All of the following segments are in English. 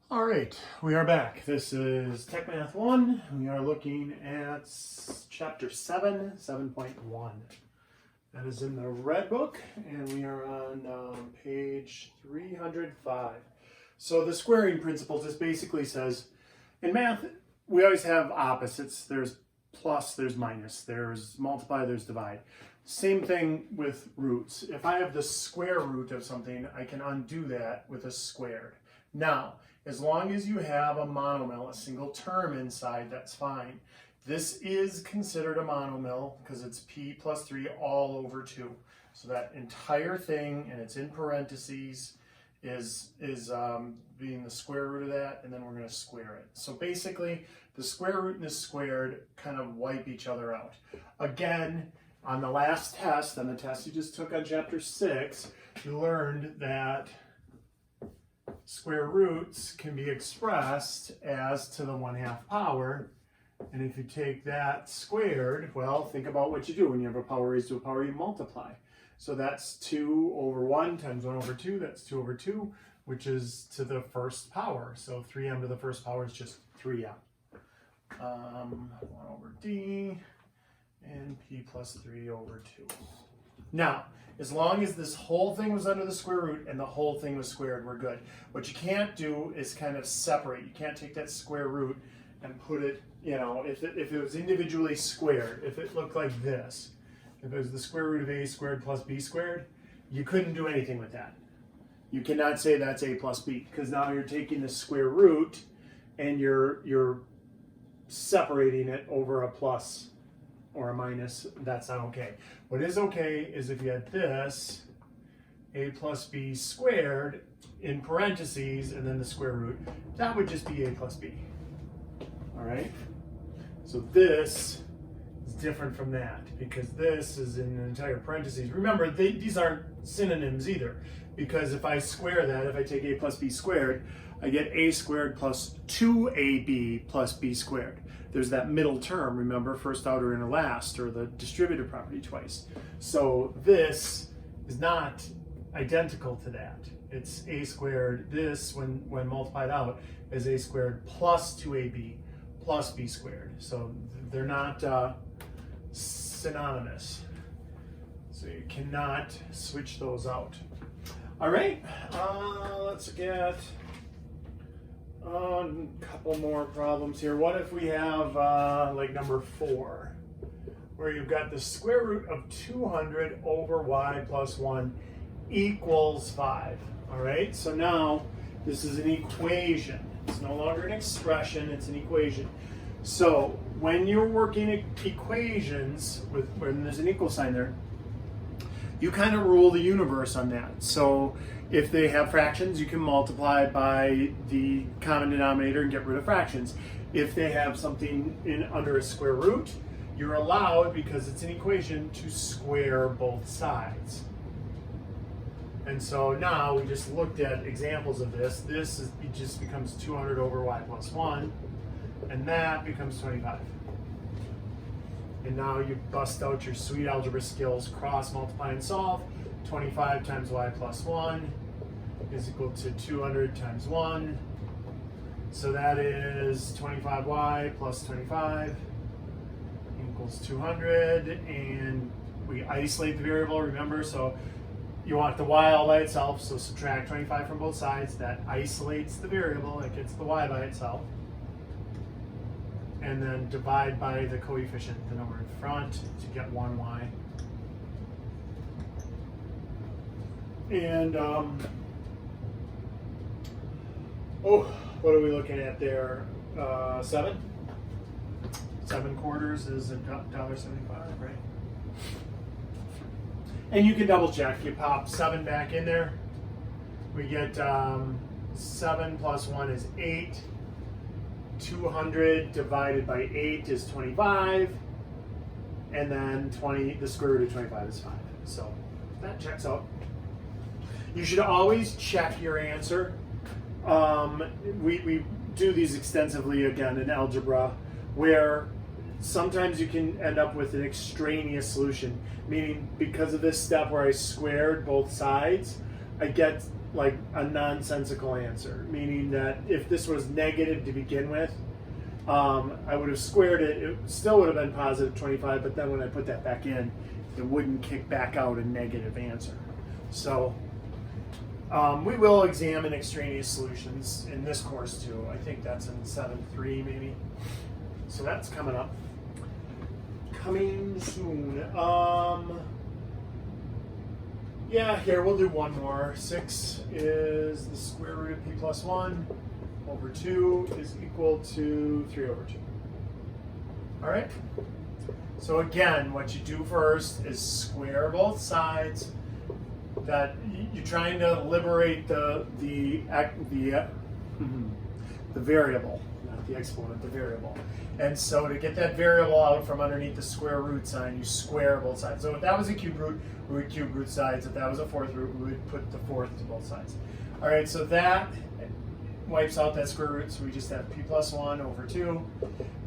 All right, we are back. This is Techmath 1. We are looking at chapter 7, 7.1. That is in the red book, and we are on page 305. So the squaring principle just basically says, in math, we always have opposites. There's plus, there's minus, there's multiply, there's divide. Same thing with roots. If I have the square root of something, I can undo that with a squared. Now, as long as you have a monomial, a single term inside, that's fine. This is considered a monomial because it's p plus 3 all over 2. So that entire thing, and it's in parentheses, is being the square root of that, and then we're going to square it. So basically, the square root and the squared kind of wipe each other out. Again, on the last test, on the test you just took on chapter 6, you learned that square roots can be expressed as to the 1/2 power. And if you take that squared, well, think about what you do. When you have a power raised to a power, you multiply. So that's 2 over 1 times 1 over 2. That's 2 over 2, which is to the first power. So 3m to the first power is just 3m. 1 over d and p plus 3 over 2. Now, as long as this whole thing was under the square root and the whole thing was squared, we're good. What you can't do is kind of separate. You can't take that square root and put it, if it was individually squared, if it looked like this, if it was the square root of a squared plus b squared, you couldn't do anything with that. You cannot say that's a plus b, because now you're taking the square root and you're separating it over a plus or a minus. That's not okay. What is okay is if you had this, a plus b squared, in parentheses, and then the square root, that would just be a plus b. All right? So this is different from that, because this is in an entire parentheses. Remember, these aren't synonyms either, because if I square that, if I take a plus b squared, I get a squared plus 2ab plus b squared. There's that middle term, remember, first outer inner last, or the distributive property twice. So this is not identical to that. It's a squared. This, when multiplied out, is a squared plus 2ab plus b squared. So they're not synonymous. So you cannot switch those out. All right, let's get a couple more problems here. What if we have like number 4, where you've got the square root of 200 over y plus 1 equals 5. All right, so now this is an equation. It's no longer an expression, it's an equation. So when you're working equations when there's an equal sign there, you kind of rule the universe on that. So if they have fractions, you can multiply by the common denominator and get rid of fractions. If they have something under a square root, you're allowed, because it's an equation, to square both sides. And so now we just looked at examples of this. It just becomes 200 over y plus 1, and that becomes 25. And now you bust out your sweet algebra skills, cross, multiply, and solve. 25 times y plus 1 is equal to 200 times 1. So that is 25y plus 25 equals 200. And we isolate the variable, remember? So you want the y all by itself, so subtract 25 from both sides. That isolates the variable, it gets the y by itself. And then divide by the coefficient, the number in front, to get 1y. And, what are we looking at there? 7? 7 quarters is $1.75, right? And you can double check. You pop 7 back in there. We get 7 plus 1 is 8. 200 divided by 8 is 25, and then the square root of 25 is 5. So that checks out. You should always check your answer. We do these extensively, again, in algebra, where sometimes you can end up with an extraneous solution, meaning because of this step where I squared both sides, I get like a nonsensical answer, meaning that if this was negative to begin with, I would have squared it. It still would have been positive 25, but then when I put that back in, it wouldn't kick back out a negative answer. So we will examine extraneous solutions in this course too. I think that's in 7.3 maybe. So that's coming up. Coming soon. Yeah, here we'll do one more. 6 is the square root of p plus 1 over 2 is equal to 3 over 2. All right? So again, what you do first is square both sides. That you're trying to liberate the variable, not the exponent, the variable. And so to get that variable out from underneath the square root sign, you square both sides. So if that was a cube root, we would cube root sides. If that was a fourth root, we would put the fourth to both sides. All right, so that wipes out that square root, so we just have p plus 1 over 2.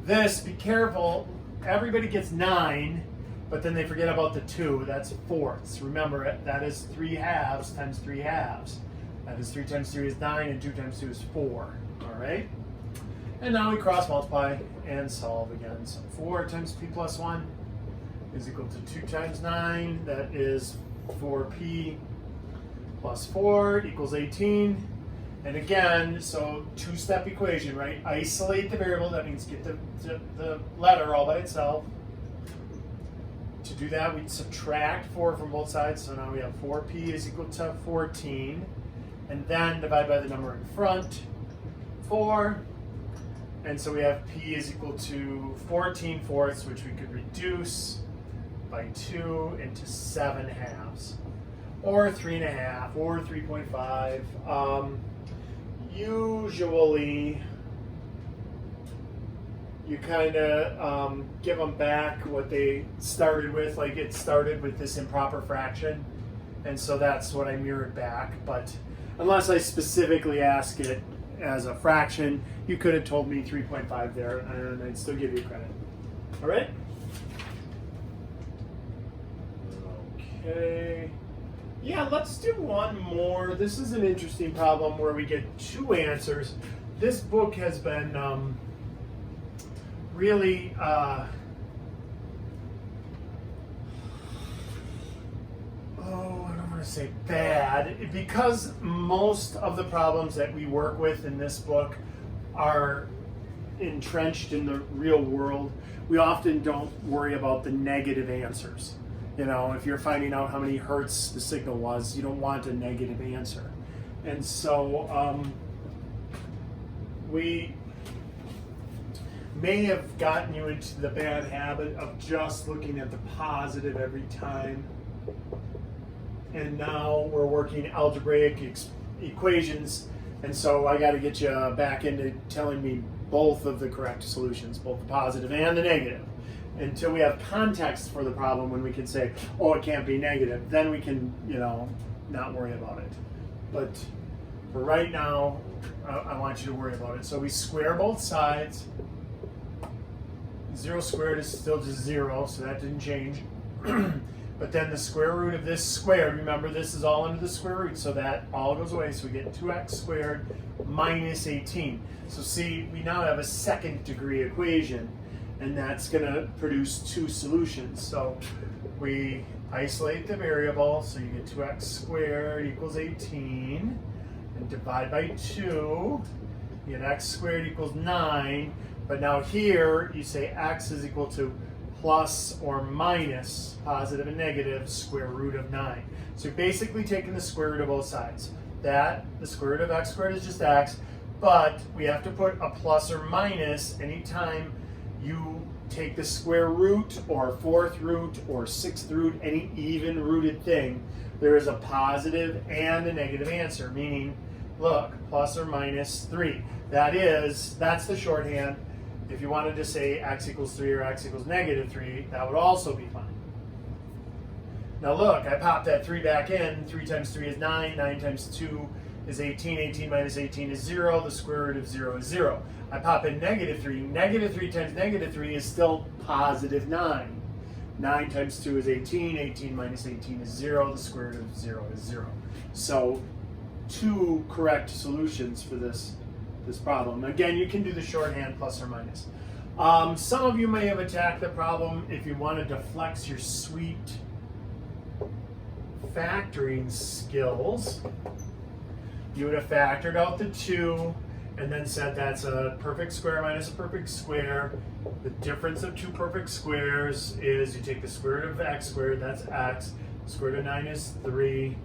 This, be careful, everybody gets 9, but then they forget about the 2. That's fourths. Remember, that is 3 halves times 3 halves. That is 3 times 3 is 9, and 2 times 2 is 4. All right? And now we cross multiply and solve again. So 4 times p plus 1 is equal to 2 times 9. That is 4p plus 4 equals 18. And again, so two-step equation, right? Isolate the variable. That means get the letter all by itself. To do that, we'd subtract 4 from both sides. So now we have 4p is equal to 14. And then divide by the number in front, 4. And so we have p is equal to 14 fourths, which we could reduce by 2 into 7 halves. Or 3.5, or 3.5. Usually, you kind of give them back what they started with, like it started with this improper fraction, and so that's what I mirrored back. But unless I specifically ask it as a fraction, you could have told me 3.5 there, and I'd still give you credit. All right? Okay. Yeah, let's do one more. This is an interesting problem where we get 2 answers. This book has been really I don't want to say bad, because most of the problems that we work with in this book are entrenched in the real world. We often don't worry about the negative answers. You know, if you're finding out how many hertz the signal was, you don't want a negative answer. And so we may have gotten you into the bad habit of just looking at the positive every time. And now we're working algebraic equations, and so I got to get you back into telling me both of the correct solutions, both the positive and the negative. Until we have context for the problem, when we can say, oh, it can't be negative, then we can, not worry about it. But for right now, I want you to worry about it. So we square both sides. 0 squared is still just 0, so that didn't change. But then the square root of this squared, remember this is all under the square root, so that all goes away. So we get 2x squared minus 18. So see, we now have a second degree equation, and that's going to produce 2 solutions. So we isolate the variable, so you get 2x squared equals 18, and divide by 2, you get x squared equals 9, but now here you say x is equal to plus or minus, positive and negative, square root of 9. So you're basically taking the square root of both sides. The square root of x squared is just x, but we have to put a plus or minus anytime you take the square root or fourth root or sixth root, any even rooted thing, there is a positive and a negative answer, meaning, look, plus or minus 3. That's the shorthand. If you wanted to say x equals 3 or x equals negative 3, that would also be fine. Now look, I popped that 3 back in. 3 times 3 is 9. 9 times 2 is 18. 18 minus 18 is 0. The square root of 0 is 0. I pop in negative 3. Negative 3 times negative 3 is still positive 9. 9 times 2 is 18. 18 minus 18 is 0. The square root of 0 is 0. So two correct solutions for this problem. Again, you can do the shorthand plus or minus. Some of you may have attacked the problem if you wanted to flex your sweet factoring skills. You would have factored out the 2 and then said that's a perfect square minus a perfect square. The difference of two perfect squares is you take the square root of x squared, that's x, square root of 9 is 3,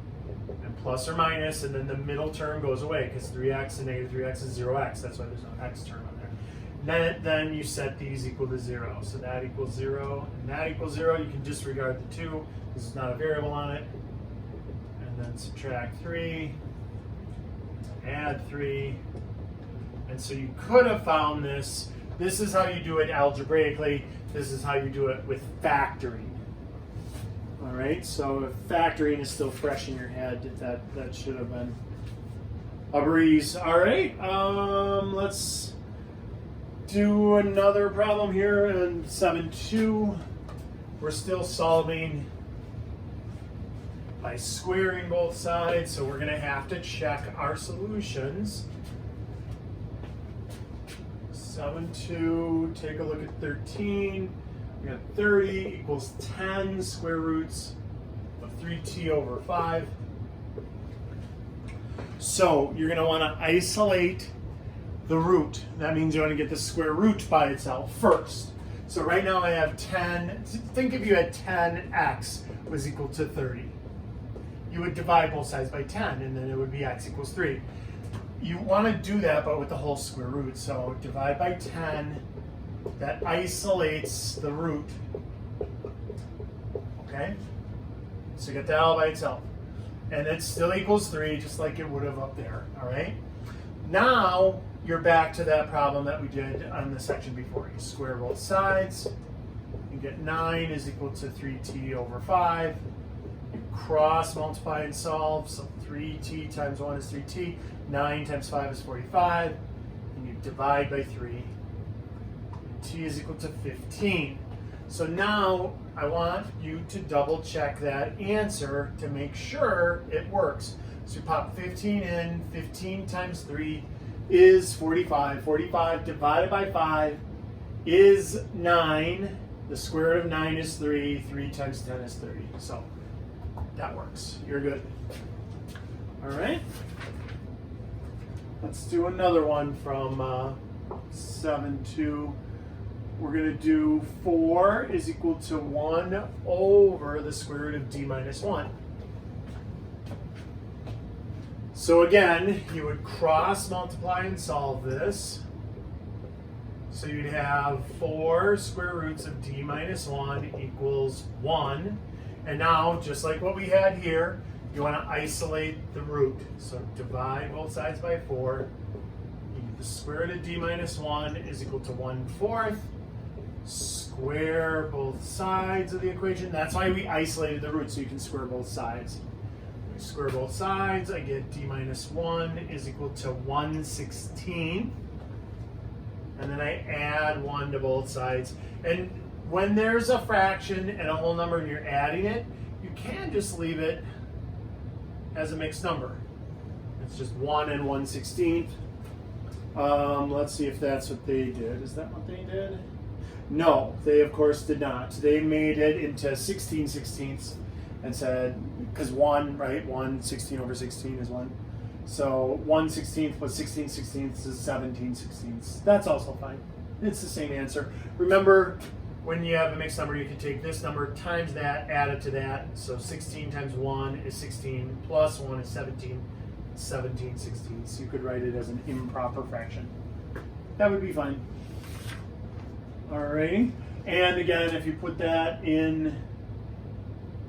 and plus or minus, and then the middle term goes away because 3x and negative 3x is 0x. That's why there's no x term on there. Then you set these equal to 0. So that equals 0 and that equals 0. You can disregard the 2. This is not a variable on it. And then subtract 3, add 3. And so you could have found this. This is how you do it algebraically. This is how you do it with factoring. All right, so if factoring is still fresh in your head, that should have been a breeze. All right, let's do another problem here in 7.2. We're still solving by squaring both sides, so we're going to have to check our solutions. 7.2, take a look at 13. We got 30 equals 10 square roots of 3t over 5. So you're going to want to isolate the root. That means you want to get the square root by itself first. So right now I have 10. Think if you had 10x was equal to 30. You would divide both sides by 10, and then it would be x equals 3. You want to do that, but with the whole square root. So divide by 10. That isolates the root. Okay? So you get that all by itself. And it still equals 3, just like it would have up there. All right? Now you're back to that problem that we did on the section before. You square both sides. You get 9 is equal to 3t over 5. You cross multiply and solve. So 3t times 1 is 3t. 9 times 5 is 45. And you divide by 3. T is equal to 15. So now I want you to double check that answer to make sure it works. So you pop 15 in. 15 times 3 is 45. 45 divided by 5 is 9. The square root of 9 is 3. 3 times 10 is 30. So that works. You're good. All right. Let's do another one from 7.2. We're going to do 4 is equal to 1 over the square root of d minus 1. So again, you would cross multiply and solve this. So you'd have 4 square roots of d minus 1 equals 1. And now, just like what we had here, you want to isolate the root. So divide both sides by 4. The square root of d minus 1 is equal to 1/4. Square both sides of the equation. That's why we isolated the root, so you can square both sides. We square both sides. I get d minus 1 is equal to 1/16. And then I add 1 to both sides. And when there's a fraction and a whole number and you're adding it, you can just leave it as a mixed number. It's just 1 and 1/16. Let's see if that's what they did. Is that what they did? No, they of course did not. They made it into 16/16 and said, because 1, right? 1/16 over 16 is 1. So 1/16 plus 16/16 is 17/16. That's also fine. It's the same answer. Remember, when you have a mixed number, you can take this number times that, add it to that. So 16 times 1 is 16, plus 1 is 17. 17/16. You could write it as an improper fraction. That would be fine. Alrighty. And again, if you put that in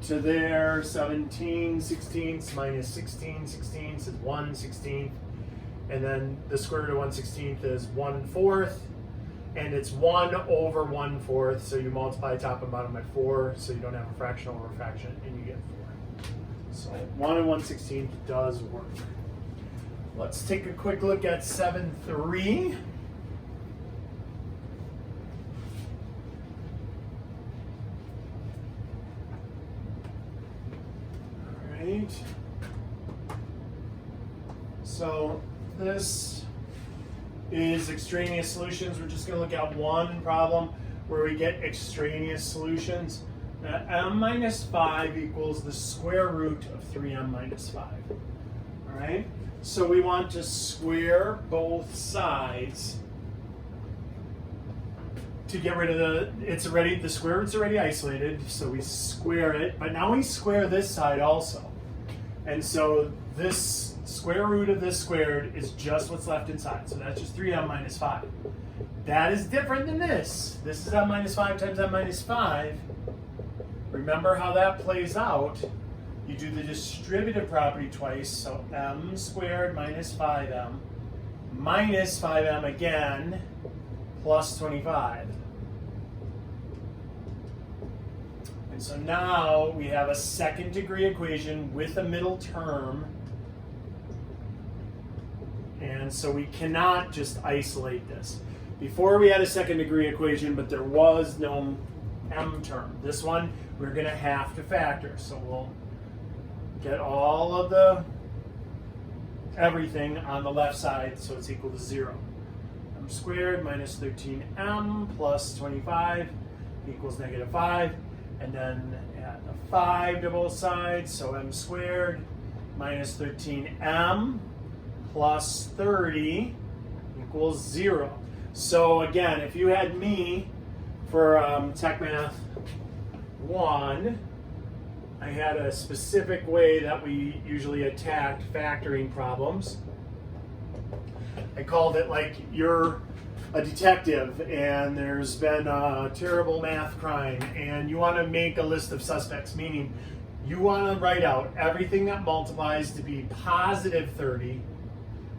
to there, 17/16 minus 16/16 is 1/16. And then the square root of 1/16 is 1/4. And it's 1 over 1/4. So you multiply top and bottom by 4. So you don't have a fraction over a fraction, and you get 4. So 1 and 1/16 does work. Let's take a quick look at 7.3. All right. So this is extraneous solutions. We're just going to look at one problem where we get extraneous solutions. M minus 5 equals the square root of 3m minus 5. All right? So we want to square both sides to get rid of the square root's already isolated, so we square it, but now we square this side also. And so this square root of this squared is just what's left inside, so that's just 3m minus 5. That is different than this. This is m minus 5 times m minus 5. Remember how that plays out. You do the distributive property twice, so m squared minus 5m again plus 25. And so now we have a second degree equation with a middle term. And so we cannot just isolate this. Before we had a second degree equation, but there was no m term. This one we're going to have to factor. So we'll get all of everything on the left side so it's equal to 0. M squared minus 13m plus 25 equals negative 5. And then add a 5 to both sides, so m squared minus 13m plus 30 equals 0. So again, if you had me for Techmath 1, I had a specific way that we usually attacked factoring problems. I called it like you're a detective and there's been a terrible math crime and you want to make a list of suspects, meaning you want to write out everything that multiplies to be positive 30,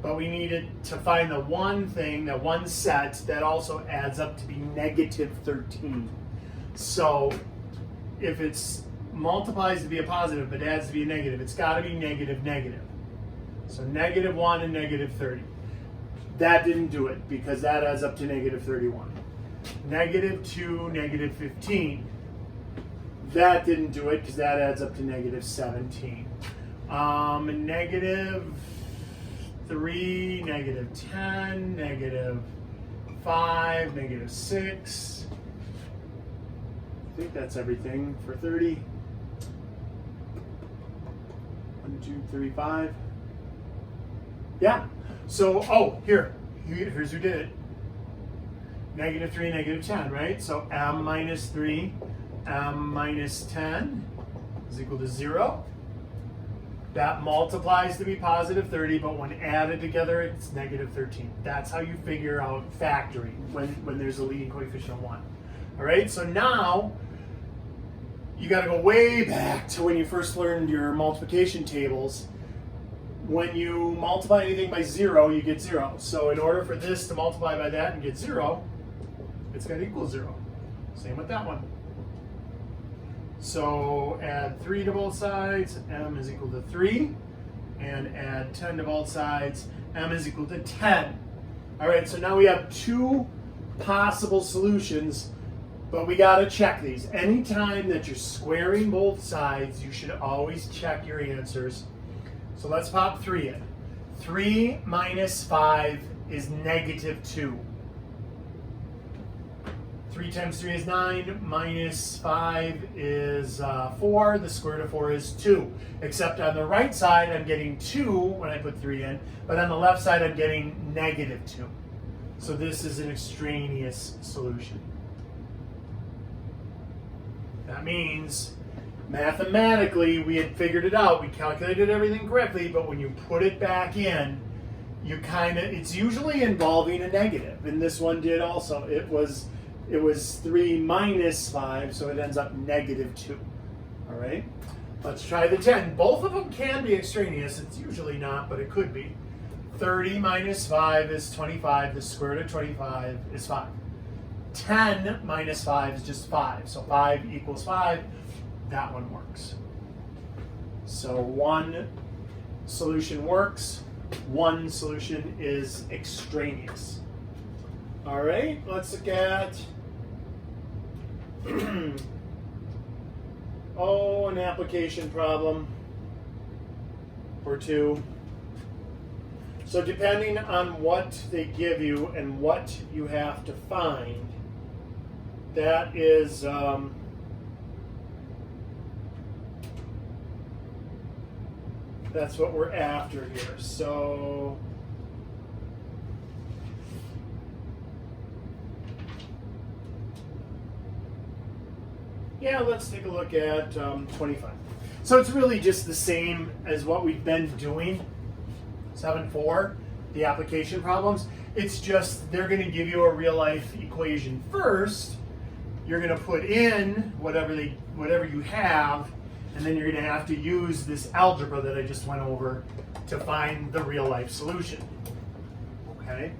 but we needed to find the one thing, that one set that also adds up to be negative 13. So if it's multiplies to be a positive but adds to be a negative, it's got to be negative negative. So negative 1 and negative 30. That didn't do it because that adds up to negative 31. Negative 2, negative 15. That didn't do it because that adds up to negative 17. Negative 3, negative 10, negative 5, negative 6. I think that's everything for 30. 1, 2, 3, 5. Yeah. So, here's who did it. Negative 3, negative 10, right? So m minus 3, m minus 10 is equal to 0. That multiplies to be positive 30, but when added together, it's negative 13. That's how you figure out factoring when there's a leading coefficient of 1. All right, so now you got to go way back to when you first learned your multiplication tables. When you multiply anything by 0, you get 0. So in order for this to multiply by that and get 0, it's got to equal 0. Same with that one. So add 3 to both sides, m is equal to 3. And add 10 to both sides, m is equal to 10. All right, so now we have two possible solutions, but we got to check these. Anytime that you're squaring both sides, you should always check your answers. So let's pop 3 in. 3 minus 5 is negative 2. 3 times 3 is 9, minus 5 is 4. The square root of 4 is 2. Except on the right side, I'm getting 2 when I put 3 in, but on the left side, I'm getting negative 2. So this is an extraneous solution. That means mathematically, we had figured it out. We calculated everything correctly, but when you put it back in, it's usually involving a negative. And this one did also. It was 3 minus 5, so it ends up negative 2. All right? Let's try the 10. Both of them can be extraneous. It's usually not, but it could be. 30 minus 5 is 25. The square root of 25 is 5. 10 minus 5 is just 5. So 5 equals 5. That one works. So one solution works. One solution is extraneous. All right, let's look at an application problem or two. So depending on what they give you and what you have to find, that is that's what we're after here. So yeah, let's take a look at 25. So it's really just the same as what we've been doing. 7.4, the application problems. It's just they're going to give you a real life equation first. You're going to put in whatever you have, and then you're going to have to use this algebra that I just went over to find the real life solution. Okay?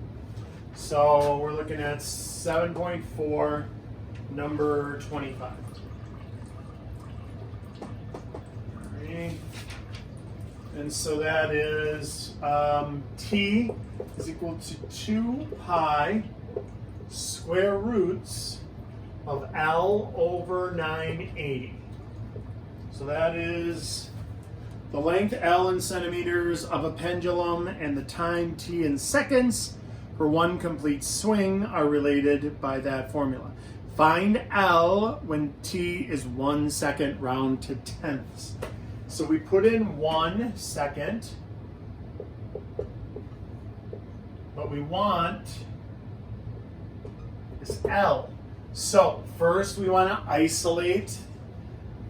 So we're looking at 7.4, number 25. And so that is t is equal to 2 pi square roots of L over 980. So that is the length L in centimeters of a pendulum and the time t in seconds for one complete swing are related by that formula. Find L when t is 1 second round to tenths. So we put in 1 second. What we want is L. So first we want to isolate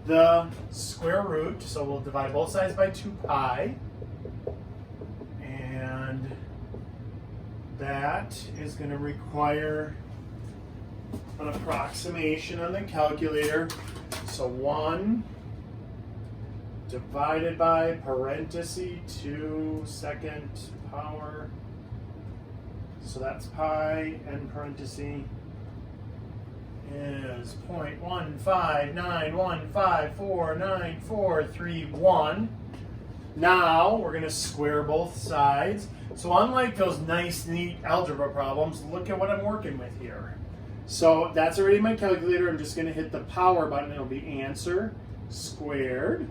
the square root. So we'll divide both sides by 2 pi. And that is going to require an approximation on the calculator. So 1 divided by parenthesis 2 second power. So that's pi and parenthesis is 0.15915494331. Now we're going to square both sides. So unlike those nice, neat algebra problems, look at what I'm working with here. So that's already my calculator. I'm just going to hit the power button. It'll be answer squared.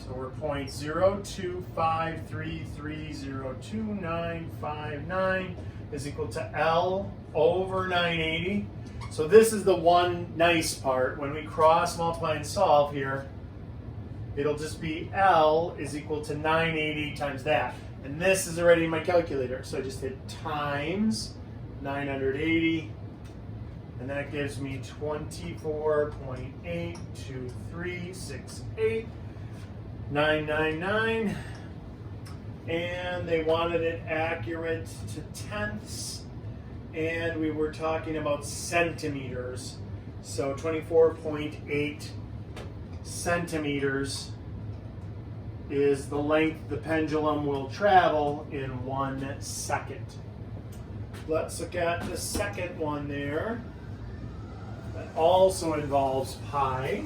So we're 0.02533029959 is equal to L over 980. So this is the one nice part. When we cross, multiply, and solve here, it'll just be L is equal to 980 times that. And this is already in my calculator. So I just hit times 980. And that gives me 24.82368. 999, and they wanted it accurate to tenths, and we were talking about centimeters. So 24.8 centimeters is the length the pendulum will travel in 1 second. Let's look at the second one there. That also involves pi.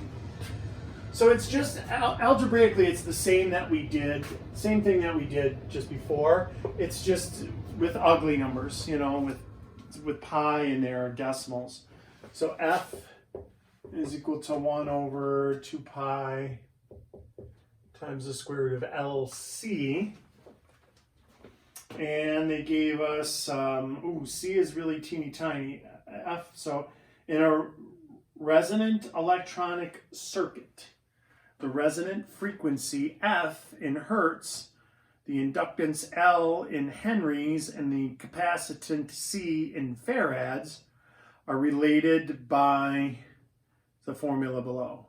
So it's just algebraically, it's the same thing that we did just before. It's just with ugly numbers, you know, with pi in there, decimals. So F is equal to 1 over 2 pi times the square root of LC. And they gave us, C is really teeny tiny. F, so in a resonant electronic circuit, the resonant frequency F in hertz, the inductance L in henries, and the capacitance C in farads are related by the formula below.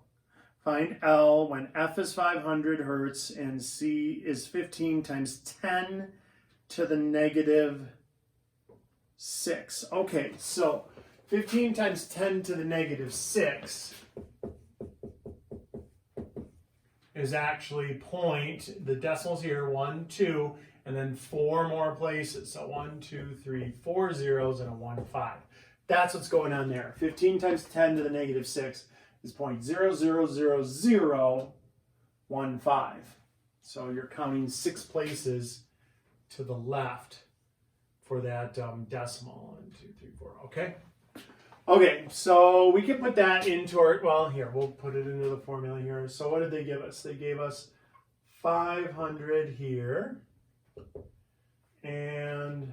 Find L when F is 500 hertz and C is 15 times 10 to the negative 6. Okay, so 15 times 10 to the negative 6 is actually the decimals here, 1, 2, and then 4 more places. So 1, 2, 3, 4 zeros and a 1, 5. That's what's going on there. 15 times 10 to the negative 6 is 0.000015. So you're counting 6 places to the left for that decimal. 1, 2, 3, 4. Okay? Okay, so we can put that into our, well, here, we'll put it into the formula here. So what did they give us? They gave us 500 here, and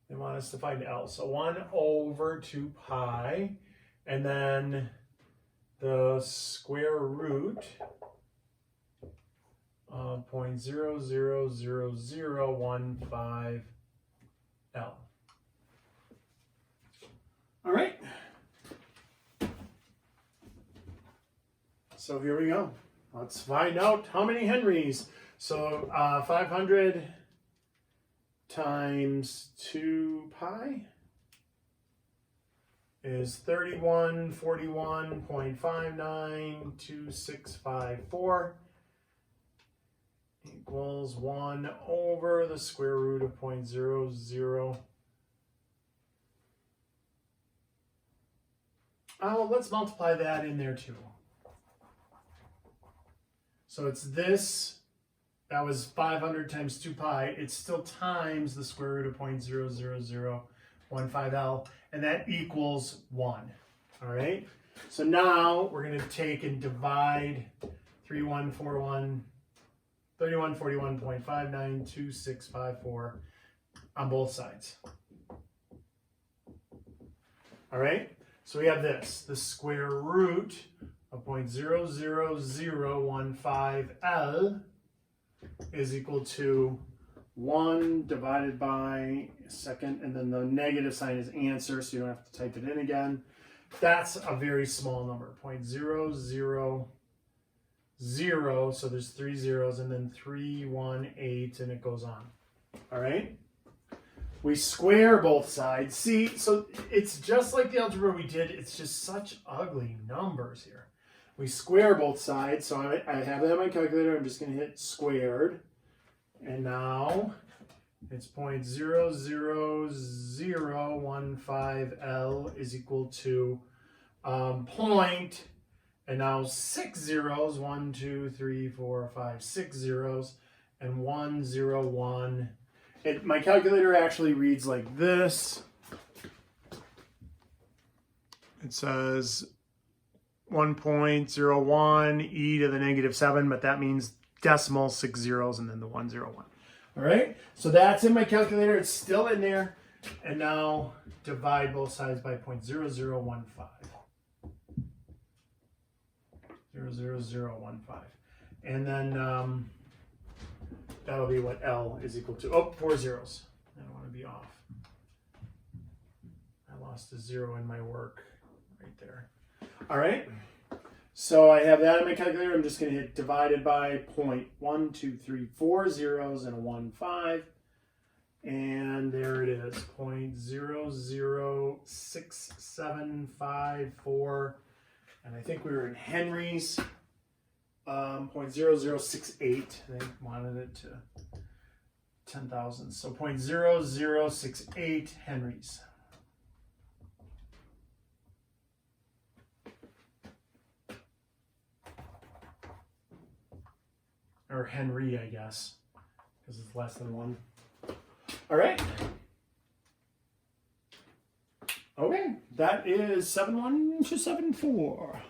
they want us to find L. So 1 over 2 pi, and then the square root of 0.00015 L. All right. So here we go. Let's find out how many henries. So 500 times 2 pi is 3141.592654 equals 1 over the square root of 0.00. Oh, let's multiply that in there too. So it's this, that was 500 times 2 pi. It's still times the square root of 0.00015L, and that equals 1. All right? So now we're going to take and divide 3141.592654 on both sides. All right? So we have this, the square root of 0.00015L is equal to 1 divided by second, and then the negative sign is answer, so you don't have to type it in again. That's a very small number, 0.000, so there's 3 zeros, and then 318, and it goes on. All right? We square both sides. See, so it's just like the algebra we did, it's just such ugly numbers here. We square both sides, so I have that on my calculator. I'm just going to hit squared. And now it's 0.00015L is equal to point, and now 6 zeros, 1, 2, 3, 4, 5, 6 zeros, and 1, 0, 1. My calculator actually reads like this. It says 1.01 e to the negative 7, but that means decimal, 6 zeros, and then the 101. All right, so that's in my calculator. It's still in there. And now divide both sides by 0.0015. 0.00015. And then that'll be what L is equal to. Oh, 4 zeros. I don't want to be off. I lost a 0 in my work right there. All right. So I have that in my calculator. I'm just going to hit divided by 0.1, 2, 3, 4 zeros and a 1, 5. And there it is, 0.006754. And I think we were in henries. 0.0068. They wanted it to 10,000. So 0.0068 henries. Or Henry, I guess, because it's less than 1. All right. Okay, that is 71274.